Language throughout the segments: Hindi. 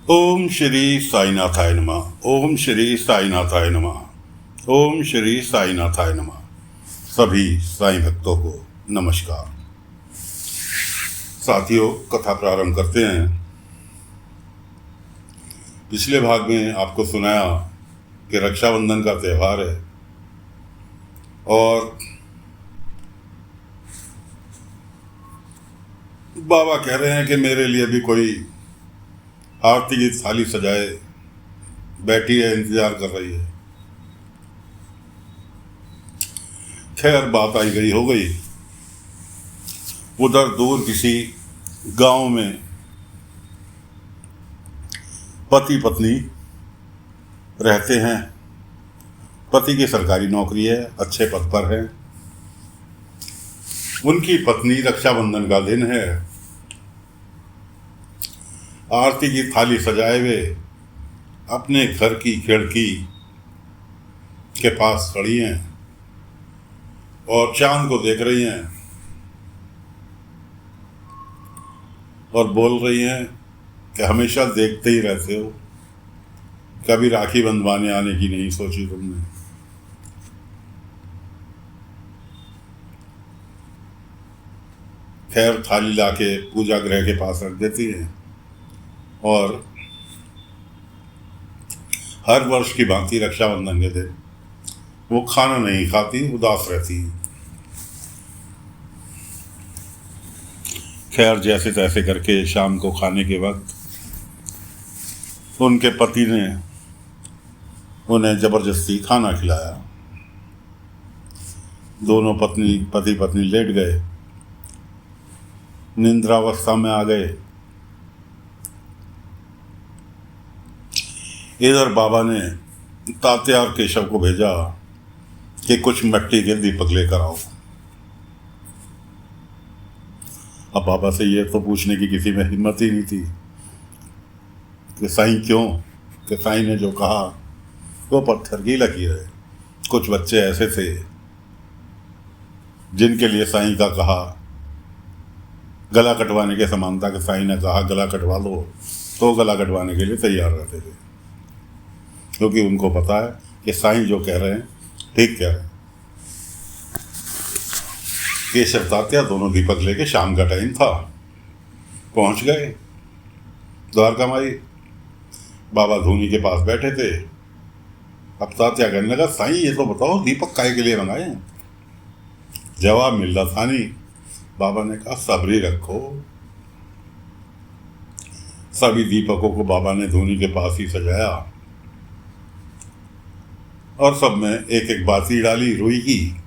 ओम श्री साईनाथाय नमः। ओम श्री साईनाथाय नमः। ओम श्री साईनाथाय नमः। सभी साईं भक्तों को नमस्कार। साथियों, कथा प्रारंभ करते हैं। पिछले भाग में आपको सुनाया कि रक्षाबंधन का त्यौहार है और बाबा कह रहे हैं कि मेरे लिए भी कोई आरती की थाली सजाए, बैठी है, इंतजार कर रही है। खैर, बात आई गई हो गई। उधर दूर किसी गांव में पति पत्नी रहते हैं। पति की सरकारी नौकरी है, अच्छे पद पर है। उनकी पत्नी, रक्षाबंधन का दिन है, आरती की थाली सजाए हुए अपने घर की खिड़की के पास खड़ी हैं और चांद को देख रही हैं और बोल रही हैं कि हमेशा देखते ही रहते हो, कभी राखी बंधवाने आने की नहीं सोची तुमने। खैर, थाली लाके पूजा गृह के पास रख देती हैं और हर वर्ष की भांति रक्षाबंधन के दिन वो खाना नहीं खाती, उदास रहती हैं। खैर, जैसे तैसे करके शाम को खाने के वक्त उनके पति ने उन्हें जबरदस्ती खाना खिलाया। दोनों पति पत्नी लेट गए, निद्रावस्था में आ गए। इधर बाबा ने तात्या और केशव को भेजा कि कुछ मिट्टी के दीपक लेकर आओ। अब बाबा से ये तो पूछने की किसी में हिम्मत ही नहीं थी कि साईं क्यों, कि साईं ने जो कहा वो पत्थर की लकीर है। कुछ बच्चे ऐसे थे जिनके लिए साईं का कहा गला कटवाने के समान था कि साईं ने कहा गला कटवा लो तो गला कटवाने के लिए तैयार रहते थे, क्योंकि उनको पता है कि साईं जो कह रहे हैं ठीक कह रहे हैं। केशव तात्या दोनों दीपक लेके, शाम का टाइम था, पहुंच गए द्वारका माई। बाबा धूनी के पास बैठे थे। अब तात्या कहने लगा, साईं ये तो बताओ दीपक काहे के लिए मंगाए हैं? जवाब मिल रहा था नहीं। बाबा ने कहा, सब्री रखो। सभी दीपकों को बाबा ने धूनी के पास ही सजाया और सब में एक एक बाती डाली रुई की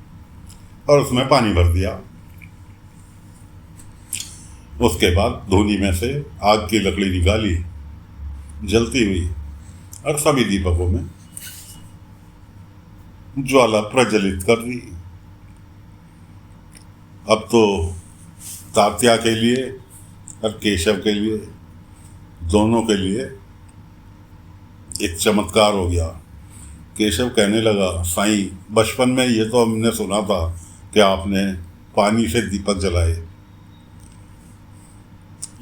और उसमें पानी भर दिया। उसके बाद धूनी में से आग की लकड़ी निकाली, जलती हुई, और सभी दीपकों में ज्वाला प्रज्वलित कर दी। अब तो तात्या के लिए और केशव के लिए, दोनों के लिए एक चमत्कार हो गया। केशव कहने लगा, साईं बचपन में ये तो हमने सुना था कि आपने पानी से दीपक जलाए,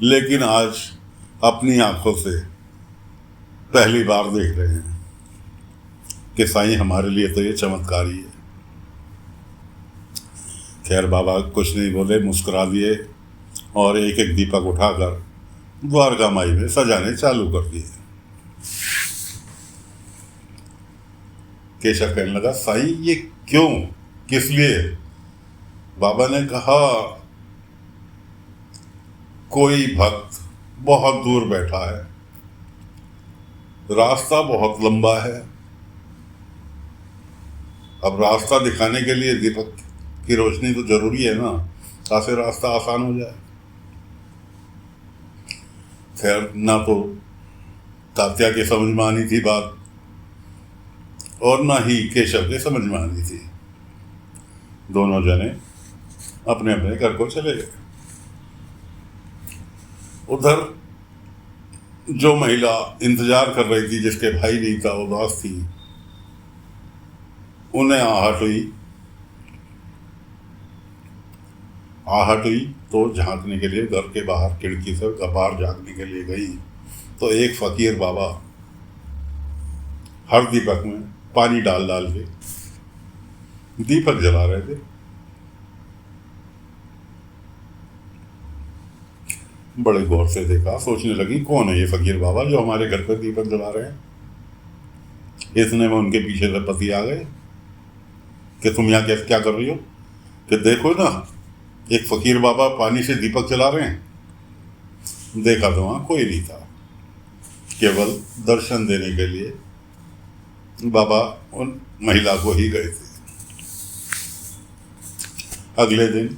लेकिन आज अपनी आंखों से पहली बार देख रहे हैं कि साईं हमारे लिए तो ये चमत्कार ही है। खैर, बाबा कुछ नहीं बोले, मुस्कुरा दिए और एक एक दीपक उठाकर द्वारका माई में सजाने चालू कर दिए। केशव कहने लगा, साईं ये क्यों, किस लिए? बाबा ने कहा, कोई भक्त बहुत दूर बैठा है, रास्ता बहुत लंबा है। अब रास्ता दिखाने के लिए दीपक की रोशनी तो जरूरी है ना, ताकि रास्ता आसान हो जाए। खैर, ना तो तात्या के समझ में आनी थी बात और ना ही केशव के समझ में आनी थी। दोनों जने अपने अपने घर को चले गए। उधर जो महिला इंतजार कर रही थी, जिसके भाई नहीं था, उदास थी, उन्हें आहट हुई तो झांकने के लिए घर के बाहर खिड़की से बाहर झांकने के लिए गई तो एक फकीर बाबा हर दीपक में पानी डाल डाल के दीपक जला रहे थे। बड़े गौर से देखा, सोचने लगी कौन है ये फकीर बाबा जो हमारे घर पर दीपक जला रहे हैं। इतने में उनके पीछे से पति आ गए कि तुम यहाँ क्या कर रही हो, कि देखो ना एक फकीर बाबा पानी से दीपक जला रहे हैं। देखा तो वहां कोई नहीं था, केवल दर्शन देने के लिए बाबा उन महिला को ही गए थे। अगले दिन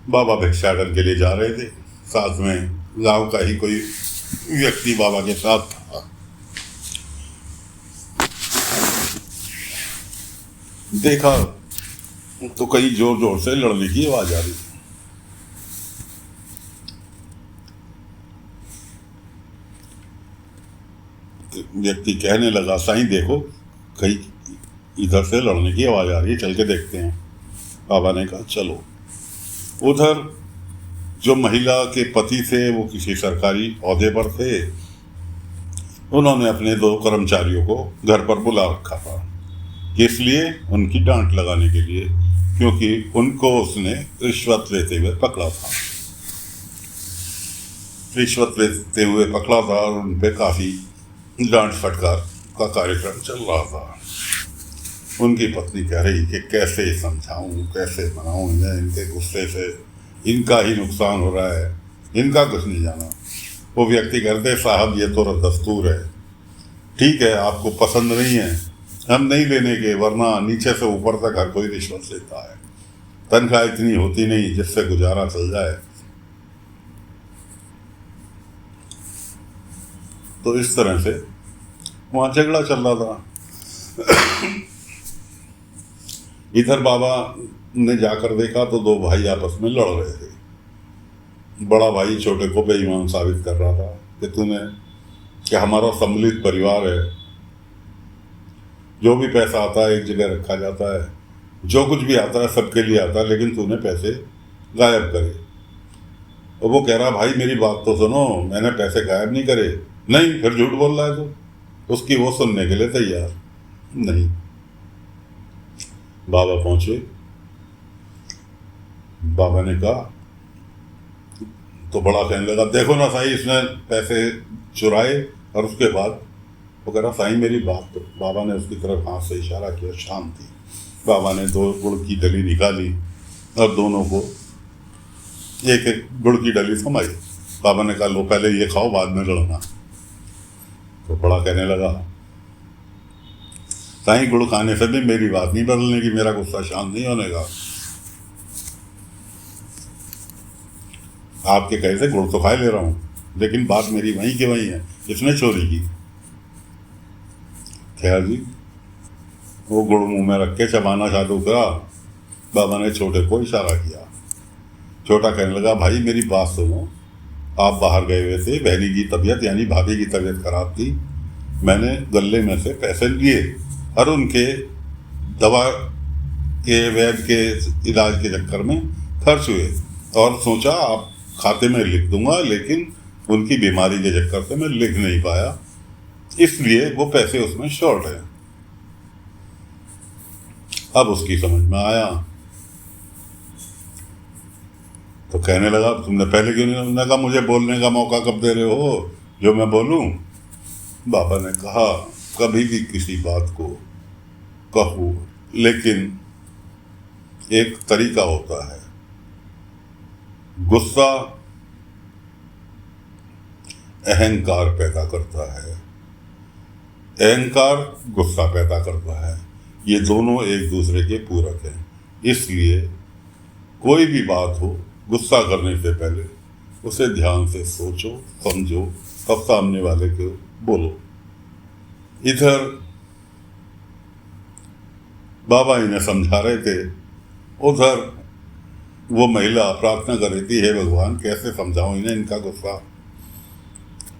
बाबा भिक्षाटन के लिए जा रहे थे, साथ में गांव का ही कोई व्यक्ति बाबा के साथ था। देखा तो कहीं जोर जोर से लड़ने की आवाज आ रही थी। व्यक्ति कहने लगा, साईं देखो कहीं इधर से लड़ने की आवाज आ रही है, चल के देखते हैं। बाबा ने कहा चलो। उधर जो महिला के पति थे वो किसी सरकारी ओहदे पर थे। उन्होंने अपने 2 कर्मचारियों को घर पर बुला रखा था, इसलिए उनकी डांट लगाने के लिए, क्योंकि उनको उसने रिश्वत लेते हुए पकड़ा था। रिश्वत लेते हुए पकड़ा था और उन पे काफी डांट फटकार का कार्यक्रम चल रहा था। उनकी पत्नी कह रही कि कैसे समझाऊं, कैसे मनाऊं इन्हें, इनके गुस्से से इनका ही नुकसान हो रहा है, इनका कुछ नहीं जाना। वो व्यक्ति कहते, साहब ये तो दस्तूर है, ठीक है आपको पसंद नहीं है, हम नहीं लेने के, वरना नीचे से ऊपर तक हर कोई रिश्वत लेता है, तनख्वाह इतनी होती नहीं जिससे गुजारा चल जाए। तो इस तरह से वहां झगड़ा चल रहा था। इधर बाबा ने जाकर देखा तो 2 भाई आपस में लड़ रहे थे। बड़ा भाई छोटे को बेईमान साबित कर रहा था कि हमारा सम्मिलित परिवार है, जो भी पैसा आता है एक जगह रखा जाता है, जो कुछ भी आता है सबके लिए आता है, लेकिन तूने पैसे गायब करे। और वो कह रहा, भाई मेरी बात तो सुनो, मैंने पैसे गायब नहीं करे। नहीं, फिर झूठ बोल रहा है तो उसकी वो सुनने के लिए तैयार नहीं। बाबा पहुंचे, बाबा ने कहा तो बड़ा कहने लगा, देखो ना साईं इसने पैसे चुराए। और उसके बाद वो कह रहा, साईं मेरी बात तो। बाबा ने उसकी तरफ हाथ से इशारा किया, शांति। बाबा ने 2 गुड़ की डली निकाली और दोनों को एक एक गुड़ की डली थमाई। बाबा ने कहा, लो पहले ये खाओ, बाद में लड़ना। तो बड़ा कहने लगा, साईं गुड़ खाने से भी मेरी बात नहीं बदलने की, मेरा गुस्सा शांत नहीं होने का। आपके कहे से गुड़ तो खा ले रहा हूं, लेकिन बात मेरी वहीं की वहीं है, इसने चोरी की। खैर जी, वो गुड़ मुंह में रख के चबाना चालू करा। बाबा ने छोटे को इशारा किया। छोटा कहने लगा, भाई मेरी बात सुनो, आप बाहर गए हुए थे, बहनी की तबीयत यानी भाभी की तबीयत खराब थी, मैंने गले में से पैसे लिए और उनके दवा के वैद्य के इलाज के चक्कर में खर्च हुए, और सोचा आप खाते में लिख दूंगा, लेकिन उनकी बीमारी के चक्कर से मैं लिख नहीं पाया, इसलिए वो पैसे उसमें शॉर्ट है। अब उसकी समझ में आया तो कहने लगा, तुमने पहले क्यों नहीं? उन्होंने कहा, मुझे बोलने का मौका कब दे रहे हो जो मैं बोलूं? बाबा ने कहा, कभी भी किसी बात को कहो, लेकिन एक तरीका होता है। गुस्सा अहंकार पैदा करता है, अहंकार गुस्सा पैदा करता है, ये दोनों एक दूसरे के पूरक हैं। इसलिए कोई भी बात हो, गुस्सा करने से पहले उसे ध्यान से सोचो, समझो, तब सामने वाले को बोलो। इधर बाबा इन्हें समझा रहे थे, उधर वो महिला प्रार्थना कर रही थी, हे भगवान कैसे समझाऊं इन्हें, इनका गुस्सा।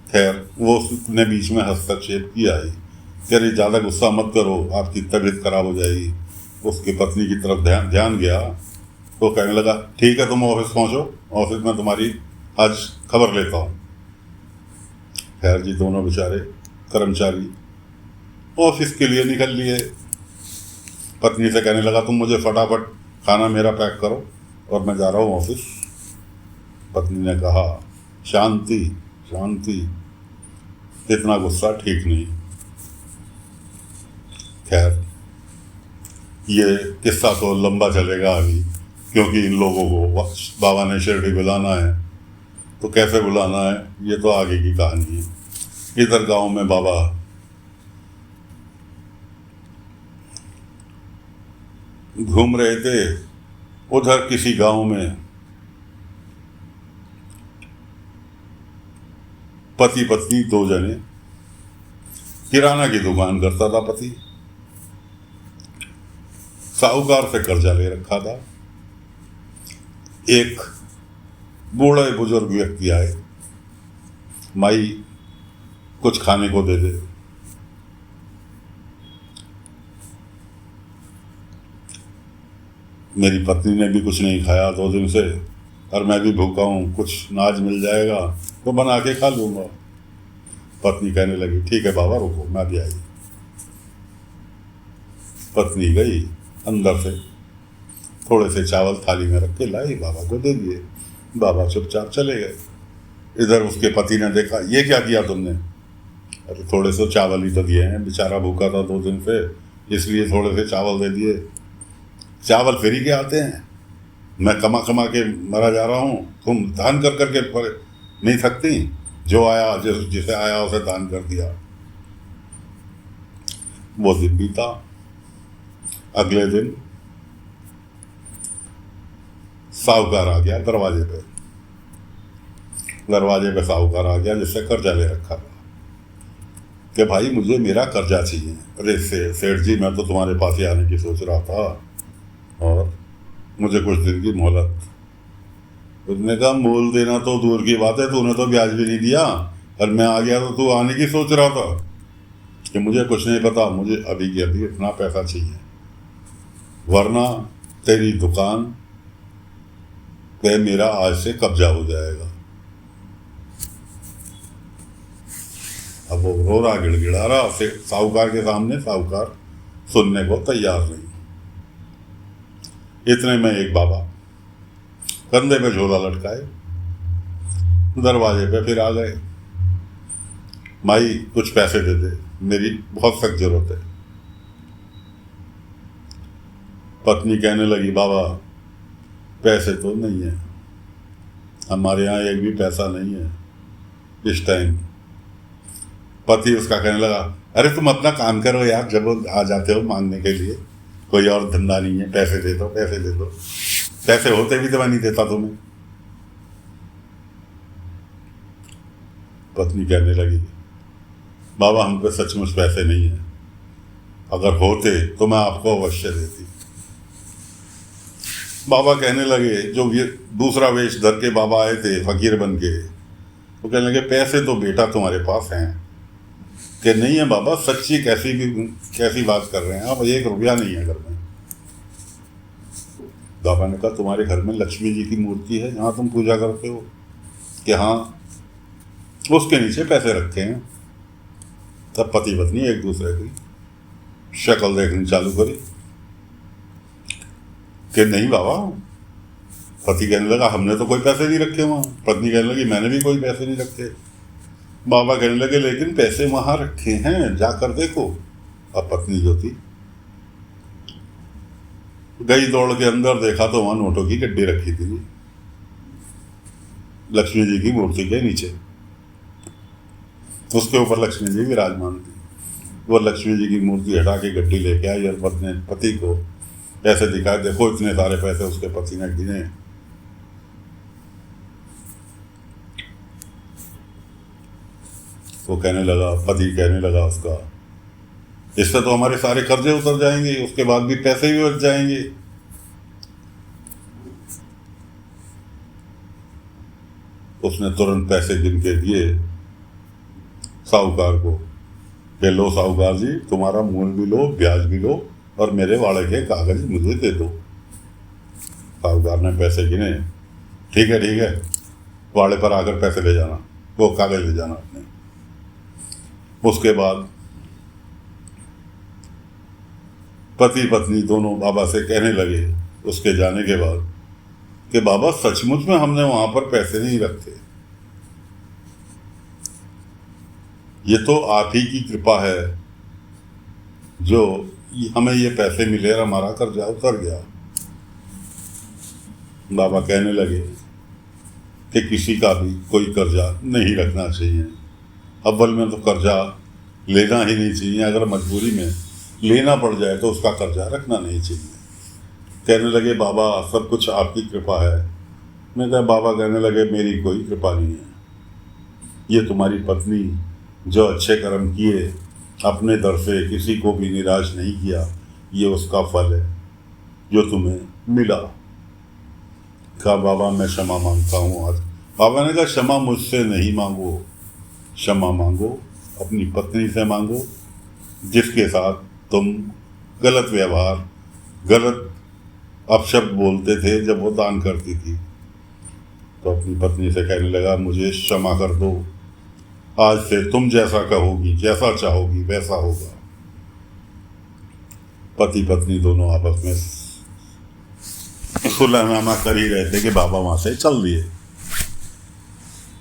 खैर वो उसने बीच में हस्तक्षेप किया ही, कह रही ज़्यादा गुस्सा मत करो, आपकी तबीयत खराब हो जाएगी। उसकी पत्नी की तरफ ध्यान गया तो कहने लगा, ठीक है तुम ऑफिस पहुंचो, ऑफिस में तुम्हारी आज खबर लेता हूँ। खैर जी, दोनों बेचारे कर्मचारी ऑफिस के लिए निकल लिए। पत्नी से कहने लगा, तुम मुझे फटाफट खाना मेरा पैक करो और मैं जा रहा हूँ ऑफिस। पत्नी ने कहा, शांति शांति, इतना गुस्सा ठीक नहीं। खैर, ये किस्सा तो लंबा चलेगा अभी, क्योंकि इन लोगों को बाबा ने शिरडी बुलाना है, तो कैसे बुलाना है ये तो आगे की कहानी है। इधर गांव में बाबा घूम रहे थे। उधर किसी गांव में पति पत्नी 2 जने, किराना की दुकान करता था पति, साहूकार से कर्जा ले रखा था। एक बूढ़े बुजुर्ग व्यक्ति आए, माई कुछ खाने को दे दे। मेरी पत्नी ने भी कुछ नहीं खाया 2 दिन से, और मैं भी भूखा हूँ, कुछ नाज मिल जाएगा तो बना के खा लूँगा। पत्नी कहने लगी, ठीक है बाबा, रुको, मैं भी आई। पत्नी गई, अंदर से थोड़े से चावल थाली में रख के लाई, बाबा को दे दिए। बाबा चुपचाप चले गए। इधर उसके पति ने देखा, ये क्या किया तुमने? अरे थोड़े से चावल ही तो दिए हैं, बेचारा भूखा था 2 दिन से, इसलिए थोड़े से चावल दे दिए। चावल फ्री के आते हैं? मैं कमा कमा के मरा जा रहा हूँ, तुम दान कर करके नहीं थकती? जो आया, जिसे आया उसे दान कर दिया। वो दिन बीता। अगले दिन साहूकार आ गया दरवाजे पे। साहूकार आ गया जिससे कर्जा ले रखा था, कि भाई मुझे मेरा कर्जा चाहिए। अरे सेठ जी, मैं तो तुम्हारे पास ही आने की सोच रहा था, और मुझे कुछ दिन की मोहलत। उसने कहा, मोल देना तो दूर की बात है, तूने तो ब्याज भी नहीं दिया, और मैं आ गया तो तू आने की सोच रहा था कि मुझे कुछ नहीं पता, मुझे अभी के अभी इतना पैसा चाहिए, वरना तेरी दुकान पे मेरा आज से कब्जा हो जाएगा। अब वो रो रहा, गिड़गिड़ा रहा साहूकार के सामने। साहूकार सुनने को तैयार नहीं। इतने में एक बाबा कंधे पे झोला लटकाए दरवाजे पे फिर आ गए। माई कुछ पैसे दे दे, मेरी बहुत सख्त जरूरत है। पत्नी कहने लगी, बाबा पैसे तो नहीं है, हमारे यहाँ एक भी पैसा नहीं है इस टाइम। पति उसका कहने लगा, अरे तुम अपना काम करो यार, जब आ जाते हो मांगने के लिए, कोई और धंधा नहीं है, पैसे दे दो, पैसे दे दो। पैसे होते भी तो मैं नहीं देता तुम्हें। पत्नी कहने लगी, बाबा हम पे सचमुच पैसे नहीं है, अगर होते तो मैं आपको अवश्य देती। बाबा कहने लगे, जो दूसरा वेश धर के बाबा आए थे फकीर बन के, वो कहने लगे, पैसे तो बेटा तुम्हारे पास हैं। कि नहीं है बाबा, सच्ची कैसी बात कर रहे हैं आप, 1 रुपया नहीं है घर में। बाबा ने कहा, तुम्हारे घर में लक्ष्मी जी की मूर्ति है जहाँ तुम पूजा करते हो? कि हाँ, उसके नीचे पैसे रखे हैं। तब पति पत्नी एक दूसरे की शक्ल देखनी चालू करी कि नहीं बाबा। पति कहने लगा, हमने तो कोई पैसे नहीं रखे वहाँ। पत्नी कहने लगी, मैंने भी कोई पैसे नहीं रखे। बाबा कहने लगे, लेकिन पैसे वहाँ रखे हैं, जाकर देखो। अब पत्नी जो थी गई दौड़ के अंदर, देखा तो वहाँ नोटों की गड्डी रखी थी लक्ष्मी जी की मूर्ति के नीचे। उसके ऊपर लक्ष्मी जी विराजमान थी। वो लक्ष्मी जी की मूर्ति हटा के गड्डी लेके आई और अपने पति को पैसे दिखाए, देखो इतने सारे पैसे उसके पति ने गिने। वो कहने लगा, पति कहने लगा उसका, इससे तो हमारे सारे कर्जे उतर जाएंगे, उसके बाद भी पैसे भी बच जाएंगे। उसने तुरंत पैसे गिन के दिए साहूकार को कि लो साहूकार जी, तुम्हारा मूल भी लो, ब्याज भी लो, और मेरे वाड़े के कागज मुझे दे दो। साहूकार ने पैसे गिने, ठीक है वाड़े पर आकर पैसे ले जाना, वो कागज ले जाना अपने। उसके बाद पति पत्नी दोनों बाबा से कहने लगे उसके जाने के बाद कि बाबा सचमुच में हमने वहां पर पैसे नहीं रखे, ये तो आप ही की कृपा है जो हमें ये पैसे मिले और हमारा कर्जा उतर गया। बाबा कहने लगे कि किसी का भी कोई कर्जा नहीं रखना चाहिए। अव्वल में तो कर्जा लेना ही नहीं चाहिए, अगर मजबूरी में लेना पड़ जाए तो उसका कर्जा रखना नहीं चाहिए। कहने लगे बाबा सब कुछ आपकी कृपा है। मैं कहा बाबा कहने लगे मेरी कोई कृपा नहीं है, ये तुम्हारी पत्नी जो अच्छे कर्म किए, अपने दर से किसी को भी निराश नहीं किया, ये उसका फल है जो तुम्हें मिला। कहा बाबा मैं क्षमा मांगता हूँ आज। बाबा ने कहा क्षमा मुझसे नहीं मांगो, क्षमा मांगो अपनी पत्नी से मांगो जिसके साथ तुम गलत व्यवहार, गलत अपशब्द बोलते थे जब वो दान करती थी। तो अपनी पत्नी से कहने लगा मुझे क्षमा कर दो, आज से तुम जैसा कहोगी, जैसा चाहोगी वैसा होगा। पति पत्नी दोनों आपस में सुलहनामा कर ही रहे थे कि बाबा वहां से चल दिए।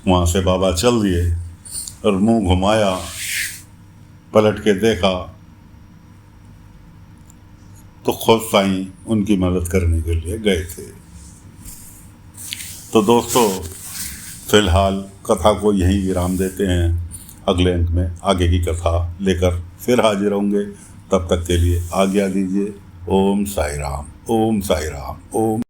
वहां से बाबा चल दिए और मुंह घुमाया, पलट के देखा तो खुद साईं उनकी मदद करने के लिए गए थे। तो दोस्तों फिलहाल कथा को यहीं विराम देते हैं। अगले अंक में आगे की कथा लेकर फिर हाजिर होंगे। तब तक के लिए आज्ञा दीजिए। ओम साई राम, ओम साई राम, ओम।